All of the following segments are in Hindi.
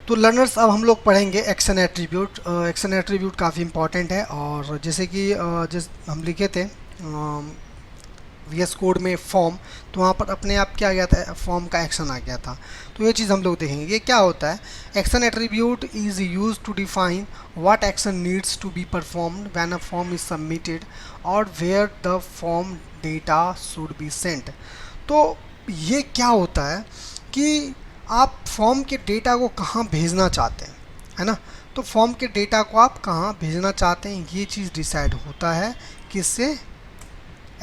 तो लर्नर्स अब हम लोग पढ़ेंगे एक्शन एट्रीब्यूट। एक्शन एट्रीब्यूट काफ़ी इंपॉर्टेंट है, और जैसे कि जिस हम लिखे थे VS कोड में फॉर्म, तो वहाँ पर अपने आप क्या आ गया था, फॉर्म का एक्शन आ गया था। तो ये चीज़ हम लोग देखेंगे ये क्या होता है। Action attribute is use to define what action needs to be performed when a form is submitted और where the form data should be sent. तो ये क्या होता है कि आप फॉर्म के डेटा को कहाँ भेजना चाहते हैं, है ना। तो फॉर्म के डेटा को आप कहाँ भेजना चाहते हैं, ये चीज़ डिसाइड होता है किससे,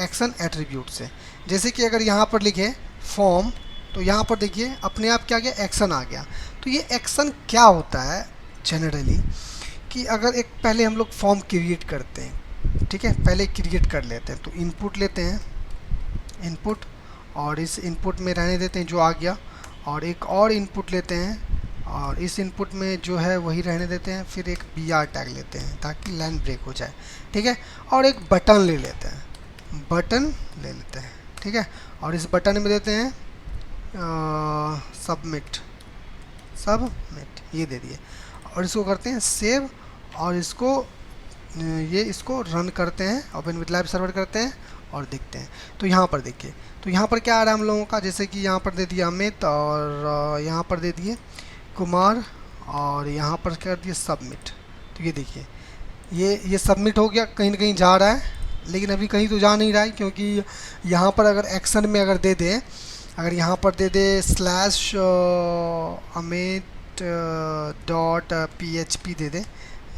एक्शन एट्रीब्यूट से। जैसे कि अगर यहाँ पर लिखे फॉर्म, तो यहाँ पर देखिए अपने आप क्या गया, एक्शन आ गया। तो ये एक्शन क्या होता है जनरली, कि अगर एक पहले हम लोग फॉर्म क्रिएट करते हैं, ठीक है, पहले क्रिएट कर लेते हैं, तो इनपुट लेते हैं, इनपुट, और इस इनपुट में रहने देते हैं जो आ गया, और एक और इनपुट लेते हैं और इस इनपुट में जो है वही रहने देते हैं, फिर एक BR टैग लेते हैं ताकि लाइन ब्रेक हो जाए, ठीक है, और एक बटन ले लेते हैं, बटन ले लेते हैं, ठीक है, और इस बटन में देते हैं सबमिट, सबमिट ये दे दिए, और इसको करते हैं सेव, और इसको इसको रन करते हैं, ओपन विद लाइव सर्वर करते हैं और देखते हैं। तो यहाँ पर देखिए, तो यहाँ पर क्या आ रहा है हम लोगों का, जैसे कि यहाँ पर दे दिया अमित, और यहाँ पर दे दिए कुमार, और यहाँ पर कर दिए सबमिट। तो ये देखिए ये सबमिट हो गया, कहीं ना कहीं जा रहा है, लेकिन अभी कहीं तो जा नहीं रहा है, क्योंकि यहाँ पर अगर एक्शन में अगर दे दें, अगर यहाँ पर दे दे स्लैश अमित डॉट PHP दे दे,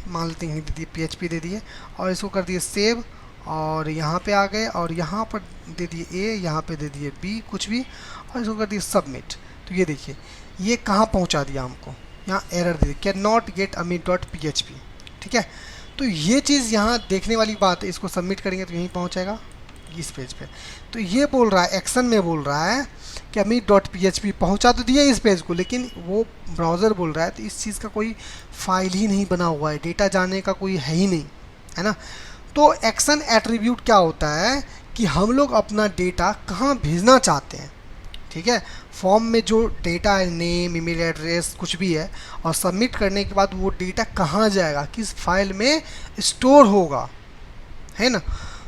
मान लेते हैं दे दिए PHP दे दिए, और इसको कर दिए सेव, और यहाँ पे आ गए, और यहाँ पर दे दिए A, यहाँ पे दे दिए B कुछ भी, और इसको कर दिए सबमिट। तो ये देखिए ये कहाँ पहुँचा दिया हमको, यहाँ एरर दे दिया, can not gate Amit dot PHP, ठीक है। तो ये चीज़ यहाँ देखने वाली बात है, इसको सबमिट करेंगे तो यहीं पहुँचेगा इस पेज पे। तो ये बोल रहा है, एक्शन में बोल रहा है कि अमित डॉट PHP पहुँचा तो दिया इस पेज को, लेकिन वो ब्राउज़र बोल रहा है तो इस चीज़ का कोई फाइल ही नहीं बना हुआ है, डेटा जाने का कोई है ही नहीं, है ना। तो एक्शन एट्रीब्यूट क्या होता है कि हम लोग अपना डेटा कहाँ भेजना चाहते हैं, ठीक है, फॉर्म में जो डेटा है, नेम, ईमेल एड्रेस कुछ भी है, और सबमिट करने के बाद वो डेटा कहाँ जाएगा, किस फाइल में स्टोर होगा, है ना।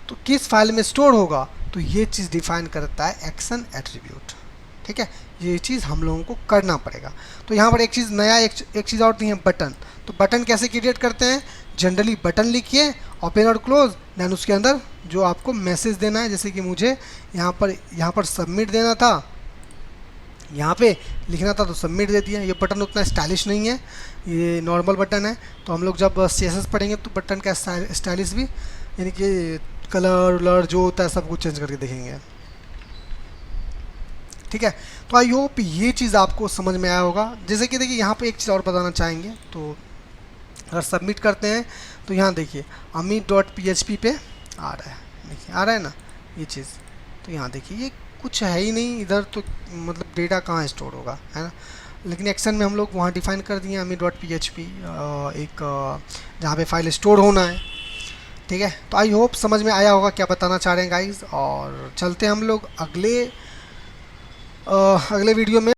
तो किस फाइल में स्टोर होगा, तो ये चीज़ डिफाइन करता है एक्शन एट्रीब्यूट, ठीक है। ये चीज़ हम लोगों को करना पड़ेगा। तो यहाँ पर एक चीज़ नया, एक चीज़ और दी है, बटन। तो बटन कैसे क्रिएट करते हैं, जनरली बटन लिखिए, ओपन और क्लोज, दैन उसके अंदर जो आपको मैसेज देना है, जैसे कि मुझे यहाँ पर सबमिट देना था, यहाँ पे लिखना था तो सबमिट दे दिया। ये बटन उतना स्टाइलिश नहीं है, ये नॉर्मल बटन है। तो हम लोग जब CSS पढ़ेंगे तो बटन का स्टाइलिश भी, यानी कि कलर वलर जो होता है सब कुछ चेंज करके देखेंगे, ठीक है। तो आई होप ये चीज़ आपको समझ में आया होगा। जैसे कि देखिए यहाँ पे एक चीज़ और बताना चाहेंगे, तो अगर सबमिट करते हैं तो यहाँ देखिए अमित डॉट PHP पे आ रहा है, देखिए आ रहा है ना ये चीज़। तो यहाँ देखिए ये कुछ है ही नहीं इधर, तो मतलब डेटा कहाँ स्टोर होगा, है ना। लेकिन एक्शन में हम लोग वहाँ डिफाइन कर दिए अमित डॉट PHP, एक जहाँ पे फाइल स्टोर होना है, ठीक है। तो आई होप समझ में आया होगा क्या बताना चाह रहे हैं गाइस, और चलते हैं हम लोग अगले वीडियो में।